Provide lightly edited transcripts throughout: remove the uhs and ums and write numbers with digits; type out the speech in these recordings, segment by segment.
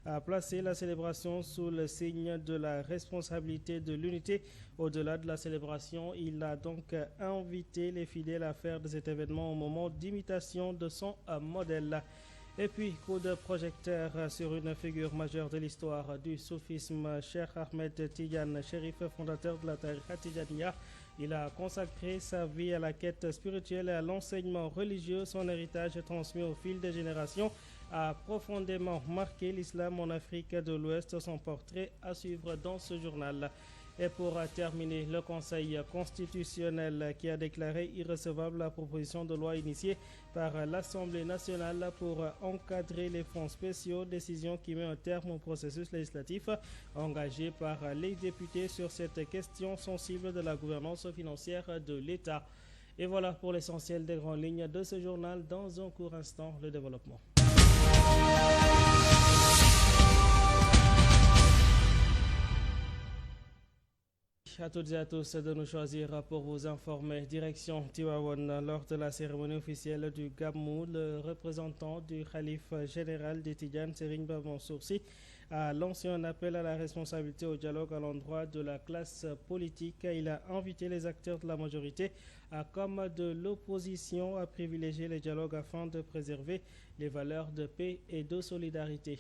a placé la célébration sous le signe de la responsabilité de l'unité. Au-delà de la célébration, il a donc invité les fidèles à faire de cet événement un moment d'imitation de son modèle. Et puis, coup de projecteur sur une figure majeure de l'histoire du soufisme, Cheikh Ahmed Tidiane Chérif, fondateur de la Tariqa Tidjaniya. Il a consacré sa vie à la quête spirituelle et à l'enseignement religieux. Son héritage transmis au fil des générations a profondément marqué l'islam en Afrique de l'Ouest. Son portrait à suivre dans ce journal. Et pour terminer, le Conseil constitutionnel qui a déclaré irrecevable la proposition de loi initiée par l'Assemblée nationale pour encadrer les fonds spéciaux, décision qui met un terme au processus législatif engagé par les députés sur cette question sensible de la gouvernance financière de l'État. Et voilà pour l'essentiel des grandes lignes de ce journal. Dans un court instant, le développement. À toutes et à tous de nous choisir pour vous informer. Direction Tivaouane, lors de la cérémonie officielle du Gamou, le représentant du Khalife général des Tidjanes, Serigne Ba Mansour Sy, a lancé un appel à la responsabilité au dialogue à l'endroit de la classe politique. Il a invité les acteurs de la majorité comme de l'opposition à privilégier le dialogue afin de préserver les valeurs de paix et de solidarité.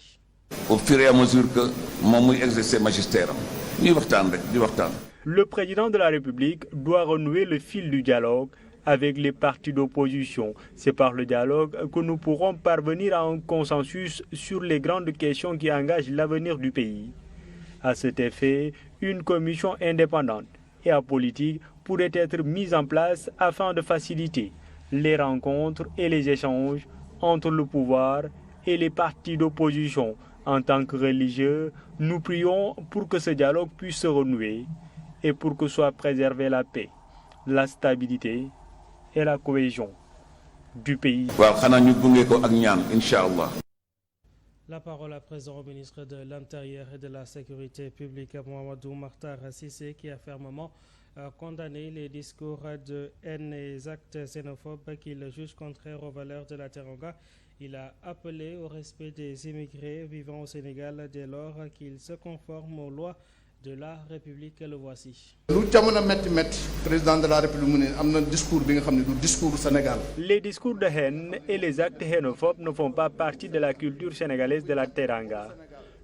Au fur et à mesure que moom muy exercer magistère am ñuy waxtaan rek di waxtaan. Le président de la République doit renouer le fil du dialogue avec les partis d'opposition. C'est par le dialogue que nous pourrons parvenir à un consensus sur les grandes questions qui engagent l'avenir du pays. À cet effet, une commission indépendante et apolitique pourrait être mise en place afin de faciliter les rencontres et les échanges entre le pouvoir et les partis d'opposition. En tant que religieux, nous prions pour que ce dialogue puisse se renouer et pour que soit préservée la paix, la stabilité et la cohésion du pays. La parole à présent au ministre de l'Intérieur et de la Sécurité publique, Mohamedou Makhtar Cissé, qui a fermement condamné les discours de haine et les actes xénophobes qu'il juge contraires aux valeurs de la Teranga. Il a appelé au respect des immigrés vivant au Sénégal dès lors qu'ils se conforment aux lois de la République. Le voici. Président de la République discours Sénégal. Les discours de haine et les actes xénophobes ne font pas partie de la culture sénégalaise de la Teranga.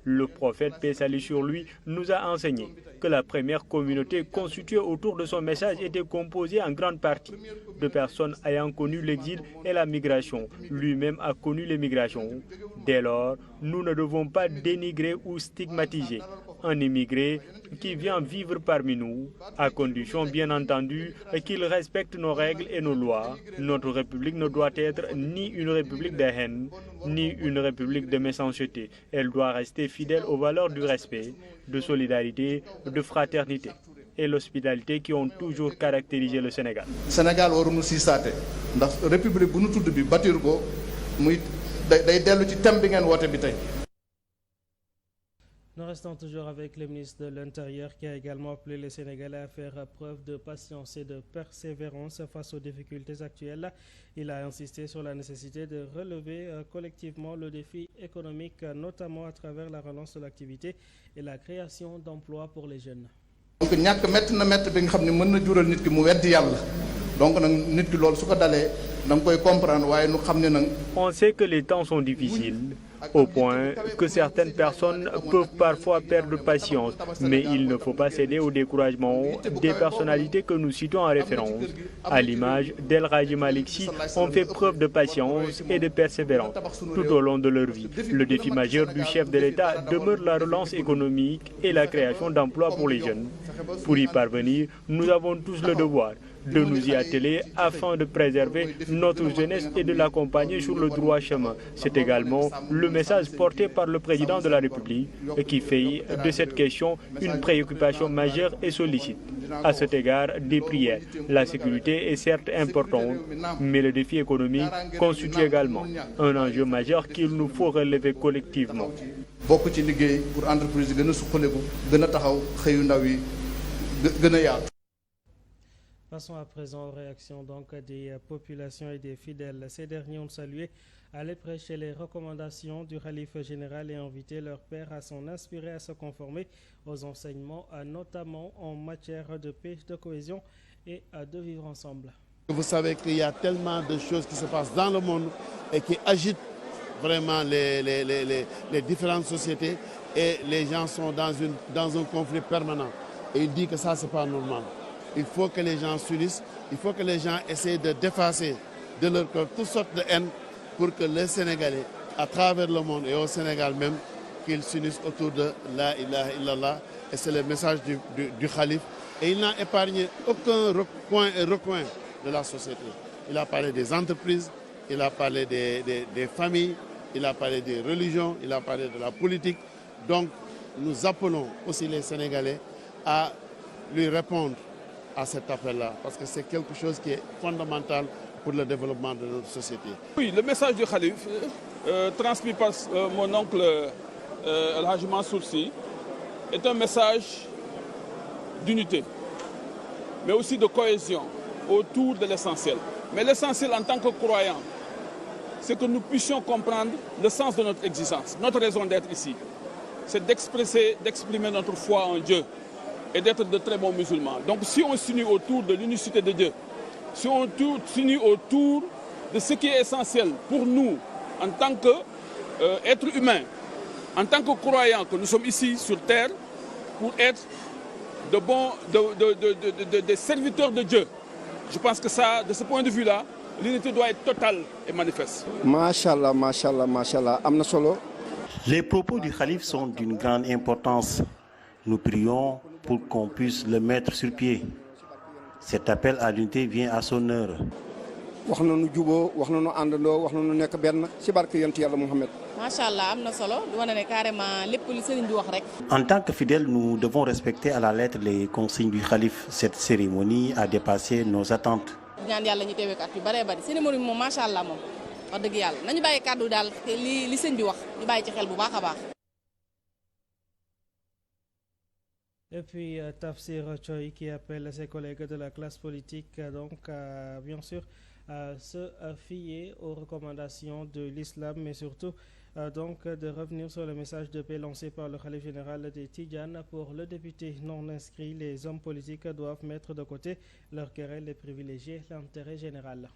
Le prophète, paix salut sur lui, nous a enseigné que la première communauté constituée autour de son message était composée en grande partie de personnes ayant connu l'exil et la migration. Lui-même a connu l'émigration. Dès lors, nous ne devons pas dénigrer ou stigmatiser un immigré qui vient vivre parmi nous, à condition bien entendu qu'il respecte nos règles et nos lois. Notre République ne doit être ni une république de haine, ni une république de méchanceté. Elle doit rester fidèle aux valeurs du respect, de solidarité, de fraternité et l'hospitalité qui ont toujours caractérisé le Sénégal. Sénégal waruñu siisaate ndax république bu nu tudd bi bâtir ko muy day dellu ci thème bi ngeen woote bi tey. Nous restons toujours avec le ministre de l'Intérieur qui a également appelé les Sénégalais à faire preuve de patience et de persévérance face aux difficultés actuelles. Il a insisté sur la nécessité de relever collectivement le défi économique, notamment à travers la relance de l'activité et la création d'emplois pour les jeunes. Donc ñàkk métti na métti bi nga xam ne mën na jural nit ki mu weddi yàlla donc nag nit ki loolu su ko dalee da nga koy comprendre waaye nu xam ne nag. On sait que les temps sont difficiles, au point que certaines personnes peuvent parfois perdre patience, mais il ne faut pas céder au découragement des personnalités que nous citons en référence. À l'image d'El Hadji Malick Sy, ont fait preuve de patience et de persévérance tout au long de leur vie. Le défi majeur du chef de l'État demeure la relance économique et la création d'emplois pour les jeunes. Pour y parvenir, nous avons tous le devoir de nous y atteler afin de préserver notre jeunesse et de l'accompagner sur le droit chemin. C'est également le message porté par le président de la République qui fait de cette question une préoccupation majeure et sollicite. À cet égard, des prières. La sécurité est certes importante, mais le défi économique constitue également un enjeu majeur qu'il nous faut relever collectivement. bokk ci liggéey pour entreprise yi gën a suqaliku gën a taxaw xëyu ndaw yi gën a yaatu. Passons à présent aux réactions donc des populations et des fidèles. Ces derniers ont salué aller prêcher les recommandations du khalife général et inviter leur père à s'en inspirer, à se conformer aux enseignements, notamment en matière de paix, de cohésion et de vivre ensemble. Vous savez qu'il y a tellement de choses qui se passent dans le monde et qui agitent vraiment les différentes sociétés et les gens sont dans un conflit permanent. Et il dit que ça, c'est pas normal. Il faut que les gens s'unissent, il faut que les gens essayent de d'effacer de leur cœur toutes sortes de haine pour que les Sénégalais, à travers le monde et au Sénégal même, qu'ils s'unissent autour de la ilaha illallah. Et c'est le message du khalife. Et il n'a épargné aucun coin et recoin de la société. Il a parlé des entreprises, il a parlé des familles, il a parlé des religions, il a parlé de la politique. Donc, nous appelons aussi les Sénégalais à lui répondre à cet appel-là, parce que c'est quelque chose qui est fondamental pour le développement de notre société. Oui, le message du khalife, transmis par mon oncle El-Hadji Mansour Sy, est un message d'unité, mais aussi de cohésion autour de l'essentiel. Mais l'essentiel en tant que croyant, c'est que nous puissions comprendre le sens de notre existence, notre raison d'être ici. C'est d'exprimer notre foi en Dieu et d'être de très bons musulmans. Donc si on s'unit autour de l'unicité de Dieu, si on s'unit autour de ce qui est essentiel pour nous en tant qu'êtres humains, en tant que croyants, que nous sommes ici sur terre pour être des serviteurs de Dieu. Je pense que ça, de ce point de vue-là, l'unité doit être totale et manifeste. Mashallah, mashallah, mashallah, amna solo. Les propos du khalife sont d'une grande importance. Nous prions pour qu'on puisse le mettre sur pied. Cet appel à l'unité vient à son heure. En tant que fidèles, nous devons respecter à la lettre les consignes du khalife. Cette cérémonie a dépassé nos attentes. Et puis Tafsir Choy qui appelle ses collègues de la classe politique donc bien sûr à se fier aux recommandations de l'islam, mais surtout donc de revenir sur le message de paix lancé par le khalife général des Tidjanes. Pour le député non inscrit, les hommes politiques doivent mettre de côté leurs querelles et privilégier l'intérêt général.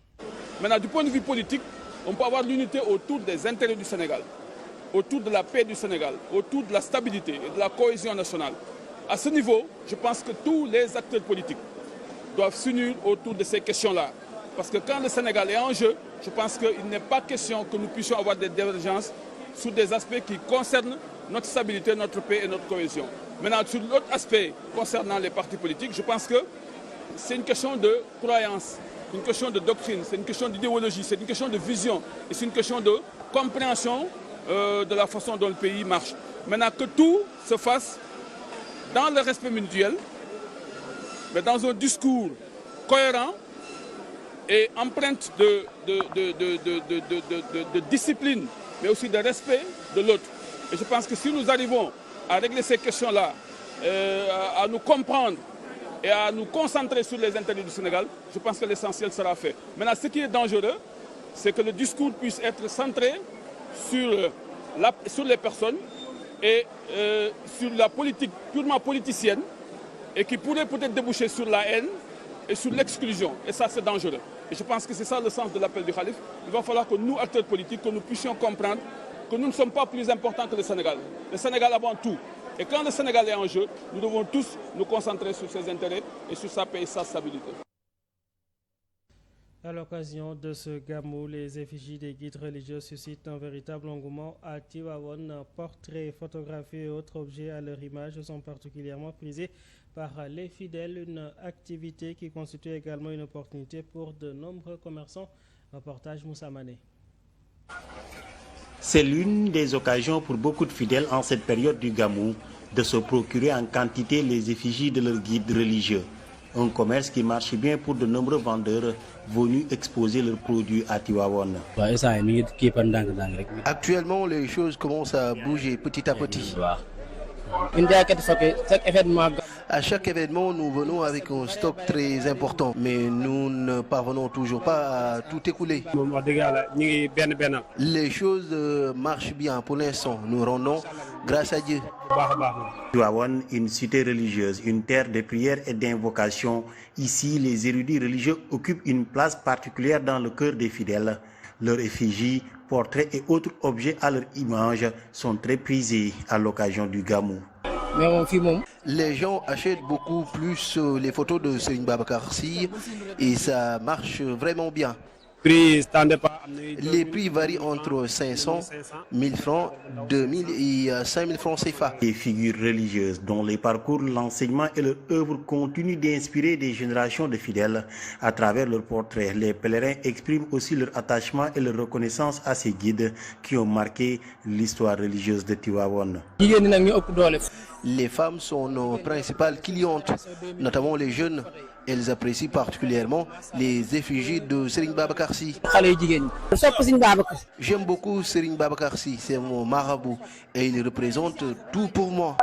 Maintenant, du point de vue politique, on peut avoir l'unité autour des intérêts du Sénégal, autour de la paix du Sénégal, autour de la stabilité et de la cohésion nationale. À ce niveau, je pense que tous les acteurs politiques doivent s'unir autour de ces questions-là. Parce que quand le Sénégal est en jeu, je pense qu'il n'est pas question que nous puissions avoir des divergences sur des aspects qui concernent notre stabilité, notre paix et notre cohésion. Maintenant, sur l'autre aspect concernant les partis politiques, je pense que c'est une question de croyance, une question de doctrine, c'est une question d'idéologie, c'est une question de vision et c'est une question de compréhension de la façon dont le pays marche. Maintenant, que tout se fasse dans le respect mutuel, mais dans un discours cohérent et empreinte de discipline, mais aussi de respect de l'autre. Et je pense que si nous arrivons à régler ces questions-là, à nous comprendre et à nous concentrer sur les intérêts du Sénégal, je pense que l'essentiel sera fait. Maintenant, ce qui est dangereux, c'est que le discours puisse être centré sur les personnes et sur la politique purement politicienne et qui pourrait peut-être déboucher sur la haine et sur l'exclusion. Et ça, c'est dangereux. Et je pense que c'est ça le sens de l'appel du khalife. Il va falloir que nous, acteurs politiques, que nous puissions comprendre que nous ne sommes pas plus importants que le Sénégal. Le Sénégal avant tout. Et quand le Sénégal est en jeu, nous devons tous nous concentrer sur ses intérêts et sur sa paix et sa stabilité. À l'occasion de ce gamou, les effigies des guides religieux suscitent un véritable engouement à Tivaouane. Portraits, photographies et autres objets à leur image sont particulièrement prisés par les fidèles, une activité qui constitue également une opportunité pour de nombreux commerçants. Reportage Moussa Mané. C'est l'une des occasions pour beaucoup de fidèles en cette période du gamou de se procurer en quantité les effigies de leurs guides religieux. Un commerce qui marche bien pour de nombreux vendeurs venus exposer leurs produits à Tivaouane. Actuellement, les choses commencent à bouger petit à petit. À chaque événement, nous venons avec un stock très important, mais nous ne parvenons toujours pas à tout écouler. Les choses marchent bien pour l'instant. Nous rendons grâce à Dieu. Tivaouane, une cité religieuse, une terre de prière et d'invocation. Ici, les érudits religieux occupent une place particulière dans le cœur des fidèles. Leurs effigies, portraits et autres objets à leur image sont très prisés à l'occasion du Gamou. Les gens achètent beaucoup plus les photos de Serigne Babacar Sy et ça marche vraiment bien. Les prix varient entre 500, 1000 francs, 2000 et 5000 francs CFA. Des figures religieuses dont les parcours, l'enseignement et leur œuvre continuent d'inspirer des générations de fidèles. À travers leurs portraits, les pèlerins expriment aussi leur attachement et leur reconnaissance à ces guides qui ont marqué l'histoire religieuse de Tivaouane. Les femmes sont nos principales clientes, notamment les jeunes. Elles apprécient particulièrement les effigies de Serigne Babacar Sy. J'aime beaucoup Serigne Babacar Sy, c'est mon marabout et il représente tout pour moi.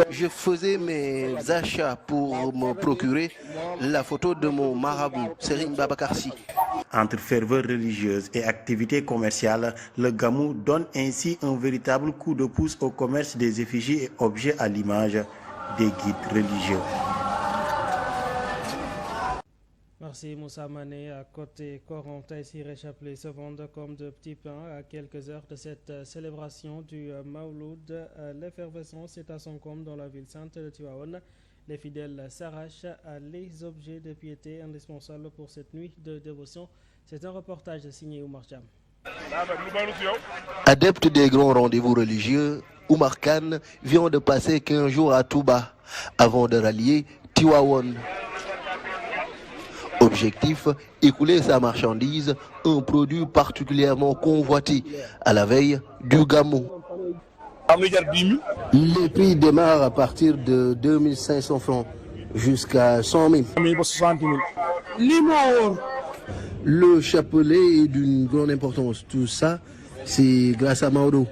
Je faisais mes achats pour me procurer la photo de mon marabout, Serigne Babacar Sy. Entre ferveur religieuse et activité commerciale, le Gamou donne ainsi un véritable coup de pouce au commerce des effigies et objets à l'image des guides religieux. Merci Moussa Mané. À côté Corentin Siré Chapelet se vendent comme de petits pains à quelques heures de cette célébration du Mawloud. L'effervescence est à son comble dans la ville sainte de Tivaouane. Les fidèles s'arrachent à les objets de piété indispensables pour cette nuit de dévotion. C'est un reportage signé Oumar Jam. Adepte des grands rendez-vous religieux, Oumar Khan vient de passer 15 jours à Touba avant de rallier Tivaouane. Objectif, écouler sa marchandise, un produit particulièrement convoité à la veille du Gamou. Les prix démarrent à partir de 2500 francs jusqu'à 100 000. Le chapelet est d'une grande importance. Tout ça, c'est grâce à Maodo.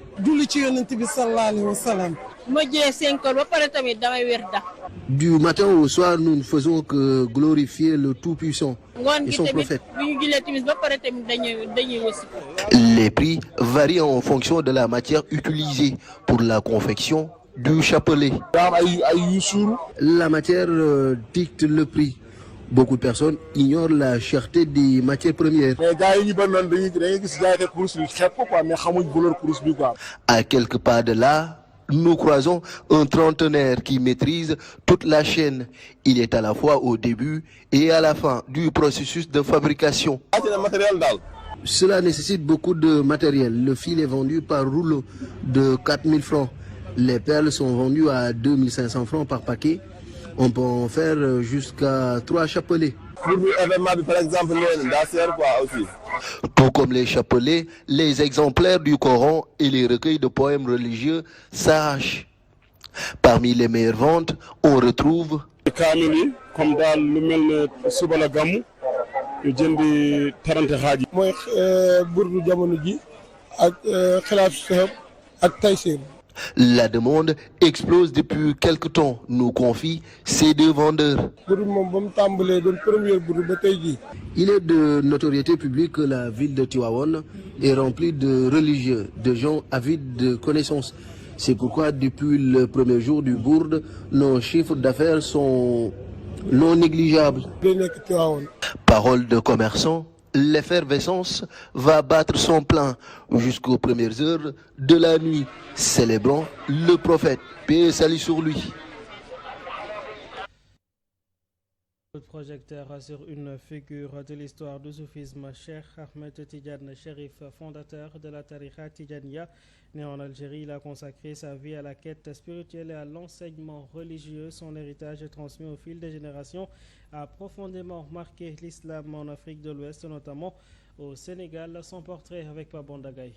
Du matin au soir, nous ne faisons que glorifier le Tout-Puissant et son prophète. Les prix varient en fonction de la matière utilisée pour la confection du chapelet. La matière dicte le prix. Beaucoup de personnes ignorent la cherté des matières premières. À quelques pas de là, nous croisons un trentenaire qui maîtrise toute la chaîne. Il est à la fois au début et à la fin du processus de fabrication. Cela nécessite beaucoup de matériel. Le fil est vendu par rouleau de 4000 francs. Les perles sont vendues à 2500 francs par paquet. On peut en faire jusqu'à 3 chapelets. Tout comme les chapelets, les exemplaires du Coran et les recueils de poèmes religieux s'arrachent. Parmi les meilleures ventes, on retrouve la demande explose depuis quelque temps, nous confient ces deux vendeurs. Il est de notoriété publique que la ville de Tivaouane est remplie de religieux, de gens avides de connaissances. C'est pourquoi depuis le premier jour du bourde, nos chiffres d'affaires sont non négligeables. Parole de commerçant. L'effervescence va battre son plein jusqu'aux premières heures de la nuit, célébrant le prophète, paix et salut sur lui. Le projecteur sur une figure de l'histoire du soufisme, Cheikh Ahmed Tidiane Cherif, fondateur de la Tariqa Tidjaniya. Né en Algérie, il a consacré sa vie à la quête spirituelle et à l'enseignement religieux. Son héritage transmis au fil des générations a profondément marqué l'islam en Afrique de l'Ouest, notamment au Sénégal. Son portrait avec Pabondagaï.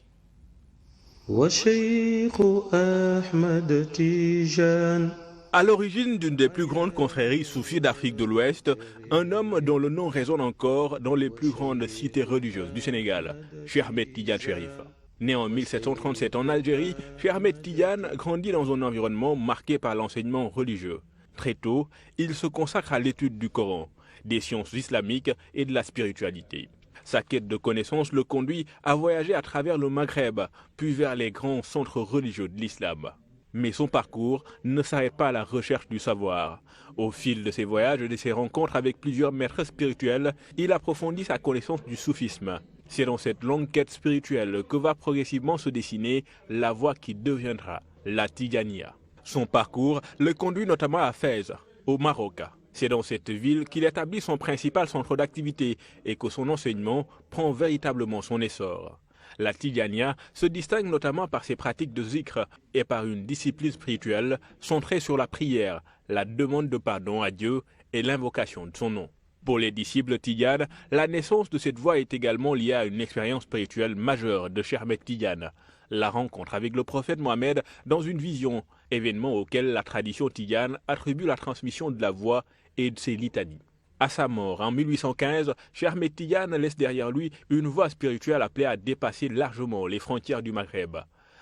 À l'origine d'une des plus grandes confréries soufis d'Afrique de l'Ouest, un homme dont le nom résonne encore dans les plus grandes cités religieuses du Sénégal, Cheikh Ahmed Tidiane Cherif. Né en 1737 en Algérie, Cheikh Ahmed Tidiane grandit dans un environnement marqué par l'enseignement religieux. Très tôt, il se consacre à l'étude du Coran, des sciences islamiques et de la spiritualité. Sa quête de connaissances le conduit à voyager à travers le Maghreb, puis vers les grands centres religieux de l'islam. Mais son parcours ne s'arrête pas à la recherche du savoir. Au fil de ses voyages et de ses rencontres avec plusieurs maîtres spirituels, il approfondit sa connaissance du soufisme. C'est dans cette longue quête spirituelle que va progressivement se dessiner la voie qui deviendra la Tidjaniya. Son parcours le conduit notamment à Fès, au Maroc. C'est dans cette ville qu'il établit son principal centre d'activité et que son enseignement prend véritablement son essor. La Tidjaniya se distingue notamment par ses pratiques de zikr et par une discipline spirituelle centrée sur la prière, la demande de pardon à Dieu et l'invocation de son nom. Pour les disciples Tidjane, la naissance de cette voie est également liée à une expérience spirituelle majeure de Cheikh Ahmed Tidiane, la rencontre avec le prophète Mohammed dans une vision, événement auquel la tradition Tidjane attribue la transmission de la voix et de ses litanies. À sa mort en 1815, Cheikh Ahmed Tidiane laisse derrière lui une voie spirituelle appelée à dépasser largement les frontières du Maghreb.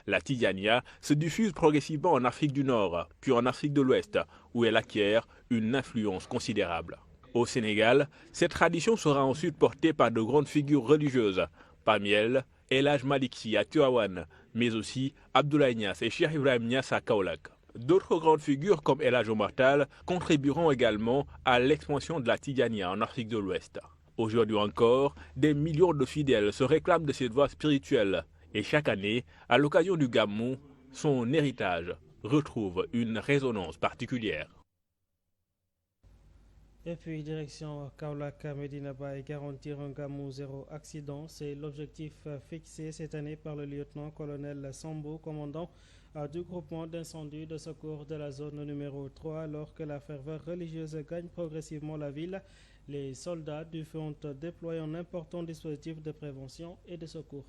La Tidjaniya se diffuse progressivement en Afrique du Nord, puis en Afrique de l'Ouest, où elle acquiert une influence considérable. Au Sénégal, cette tradition sera ensuite portée par de grandes figures religieuses, parmi elles El Hadj Malick Sy à Tivaouane, mais aussi Abdoulaye Niass et Cheikh Ibrahim Niass à Kaolack. D'autres grandes figures comme El Hadj Omar Tall contribueront également à l'expansion de la Tidjaniya en Afrique de l'Ouest. Aujourd'hui encore, des millions de fidèles se réclament de cette voie spirituelle et chaque année, à l'occasion du Gamou, son héritage retrouve une résonance particulière. Et puis, direction Kaolack, Medina Baye, garantir un Gamou zéro accident. C'est l'objectif fixé cette année par le lieutenant-colonel Sambo, commandant du groupement d'incendie de secours de la zone numéro 3. Alors que la ferveur religieuse gagne progressivement la ville, les soldats du front déploient un important dispositif de prévention et de secours.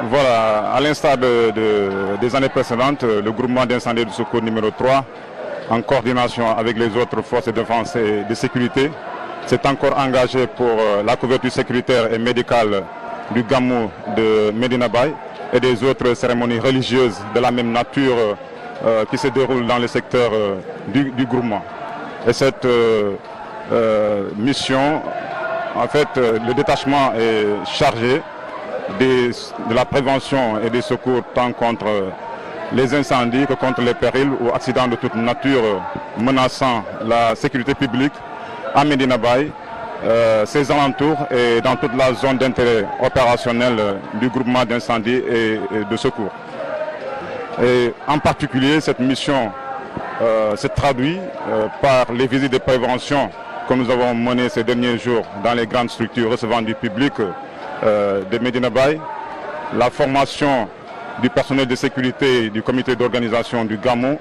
Voilà, à l'instar des années précédentes, le groupement d'incendie de secours numéro 3, en coordination avec les autres forces de défense et de sécurité, s'est encore engagé pour la couverture sécuritaire et médicale du Gamou de Medina Baye et des autres cérémonies religieuses de la même nature qui se déroulent dans le secteur du groupement. Et cette mission, en fait, le détachement est chargé de la prévention et des secours tant contre les incendies que contre les périls ou accidents de toute nature menaçant la sécurité publique à Medina Baye, ses alentours et dans toute la zone d'intérêt opérationnel du groupement d'incendie et de secours. Et en particulier, cette mission se traduit par les visites de prévention que nous avons menées ces derniers jours dans les grandes structures recevant du public de Medina Baye, la formation du personnel de sécurité du comité d'organisation du Gamou,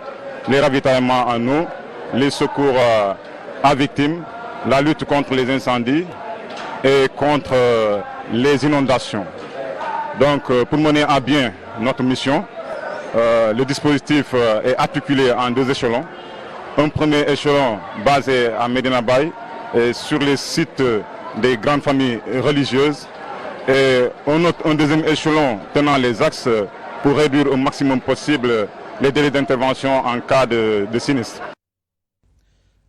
les ravitaillements en eau, les secours à victimes, la lutte contre les incendies et contre les inondations. Donc pour mener à bien notre mission, le dispositif est articulé en deux échelons. Un premier échelon basé à Medina Baye et sur les sites des grandes familles religieuses et un deuxième échelon tenant les axes pour réduire au maximum possible les délais d'intervention en cas de sinistre.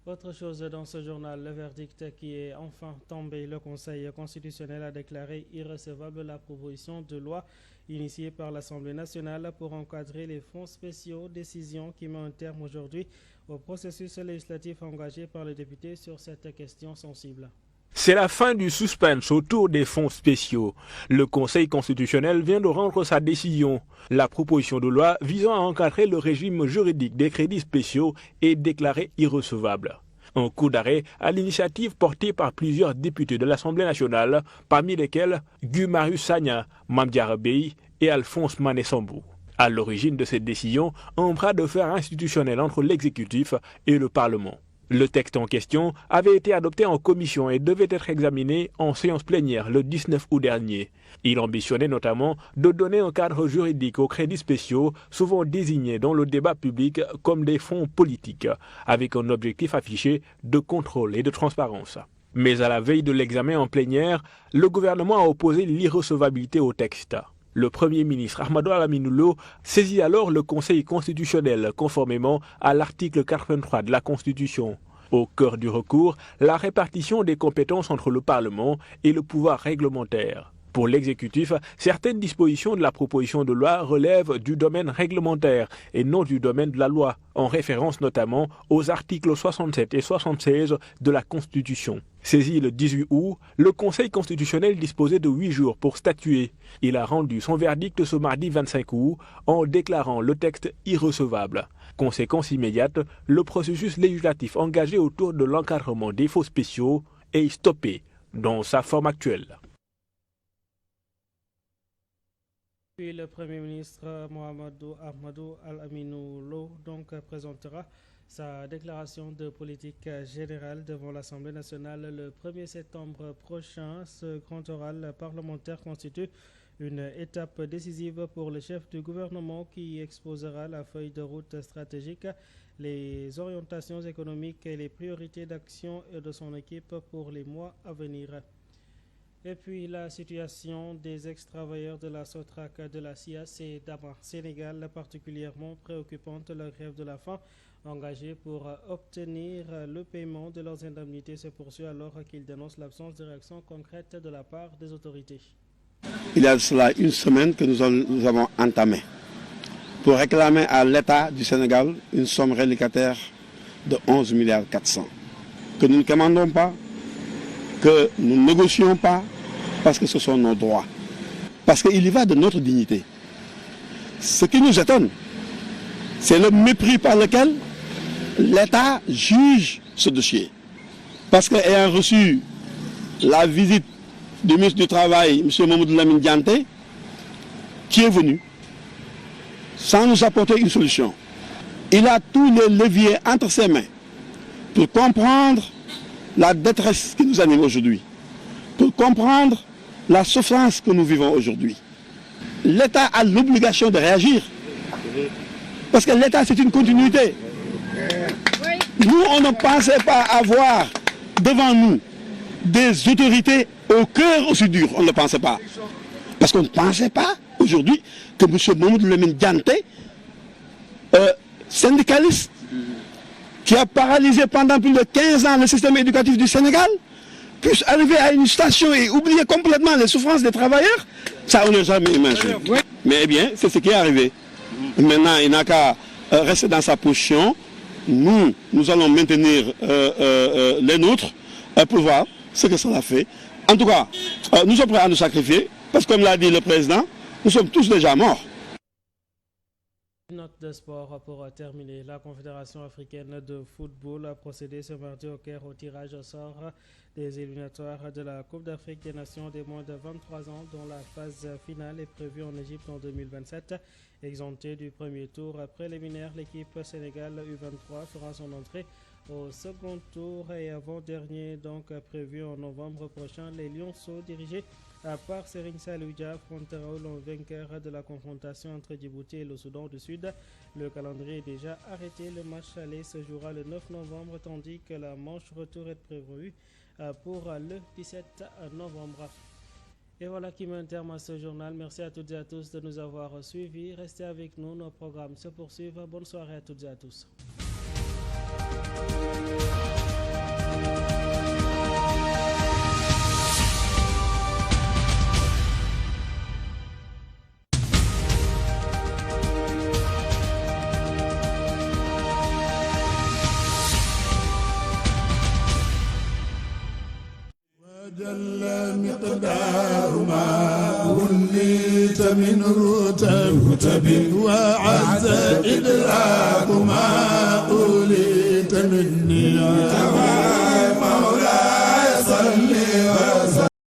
Autre chose dans ce journal, le verdict qui est enfin tombé. Le Conseil constitutionnel a déclaré irrecevable la proposition de loi initiée par l'Assemblée nationale pour encadrer les fonds spéciaux, décision qui met un terme aujourd'hui au processus législatif engagé par les députés sur cette question sensible. C'est la fin du suspense autour des fonds spéciaux. Le Conseil constitutionnel vient de rendre sa décision. La proposition de loi visant à encadrer le régime juridique des crédits spéciaux est déclarée irrecevable. Un coup d'arrêt à l'initiative portée par plusieurs députés de l'Assemblée nationale, parmi lesquels Guy Marius Sagna, Mame Diarra Bèye et Alphonse Mané Sambou. À l'origine de cette décision, un bras de fer institutionnel entre l'exécutif et le Parlement. Le texte en question avait été adopté en commission et devait être examiné en séance plénière le 19 août dernier. Il ambitionnait notamment de donner un cadre juridique aux crédits spéciaux, souvent désignés dans le débat public comme des fonds politiques, avec un objectif affiché de contrôle et de transparence. Mais à la veille de l'examen en plénière, le gouvernement a opposé l'irrecevabilité au texte. Le Premier ministre Ahmadou Lamine Lo saisit alors le Conseil constitutionnel conformément à l'article 83 de la Constitution. Au cœur du recours, la répartition des compétences entre le Parlement et le pouvoir réglementaire. Pour l'exécutif, certaines dispositions de la proposition de loi relèvent du domaine réglementaire et non du domaine de la loi, en référence notamment aux articles 67 et 76 de la Constitution. Saisi le 18 août, le Conseil constitutionnel disposait de 8 jours pour statuer. Il a rendu son verdict ce mardi 25 août en déclarant le texte irrecevable. Conséquence immédiate, le processus législatif engagé autour de l'encadrement des faux spéciaux est stoppé dans sa forme actuelle. Puis le Premier ministre Ahmadou Al-Aminou Lo présentera sa déclaration de politique générale devant l'Assemblée nationale le 1er septembre prochain. Ce grand oral parlementaire constitue une étape décisive pour le chef du gouvernement qui exposera la feuille de route stratégique, les orientations économiques et les priorités d'action de son équipe pour les mois à venir. Et puis la situation des ex-travailleurs de la Sotrac de la CIA, c'est d'abord Sénégal particulièrement préoccupante. La grève de la faim engagée pour obtenir le paiement de leurs indemnités se poursuit alors qu'ils dénoncent l'absence de réaction concrète de la part des autorités. Il y a de cela une semaine que nous avons entamé pour réclamer à l'État du Sénégal une somme reliquataire de 11 milliards 400. Que nous ne commandons pas, que nous ne négocions pas, parce que ce sont nos droits. Parce qu'il y va de notre dignité. Ce qui nous étonne, c'est le mépris par lequel l'État juge ce dossier. Parce qu'ayant reçu la visite du ministre du Travail, M. Mamadou Lamine Dianté, qui est venu sans nous apporter une solution. Il a tous les leviers entre ses mains pour comprendre la détresse qui nous anime aujourd'hui, pour comprendre la souffrance que nous vivons aujourd'hui. L'État a l'obligation de réagir, parce que l'État c'est une continuité. Nous, on ne pensait pas avoir devant nous des autorités au cœur aussi dur, on ne le pensait pas. Parce qu'on ne pensait pas aujourd'hui que M. Mamadou Lamine Dianté, syndicaliste, qui a paralysé pendant plus de 15 ans le système éducatif du Sénégal, puisse arriver à une station et oublier complètement les souffrances des travailleurs, ça on n'a jamais imaginé. Mais eh bien, c'est ce qui est arrivé. Maintenant, il n'a qu'à rester dans sa position. Nous allons maintenir les nôtres pour voir ce que cela fait. En tout cas, nous sommes prêts à nous sacrifier, parce que comme l'a dit le président, nous sommes tous déjà morts. Note de sport pour terminer. La Confédération africaine de football a procédé ce mardi au Caire au tirage au sort des éliminatoires de la Coupe d'Afrique des Nations des moins de 23 ans, dont la phase finale est prévue en Égypte en 2027. Exemptée du premier tour préliminaire, l'équipe Sénégal U23 fera son entrée au second tour et avant-dernier, donc prévu en novembre prochain. Les Lionceaux, dirigés par Serigne Saliou Dia, affronteront le vainqueur de la confrontation entre Djibouti et le Soudan du Sud. Le calendrier est déjà arrêté. Le match aller se jouera le 9 novembre, tandis que la manche retour est prévue pour le 17 novembre. Et voilà qui met un terme à ce journal. Merci à toutes et à tous de nous avoir suivis. Restez avec nous, nos programmes se poursuivent. Bonne soirée à toutes et à tous. جل مقدار ما وليت من رتب وعز إدراك ما أوليت مني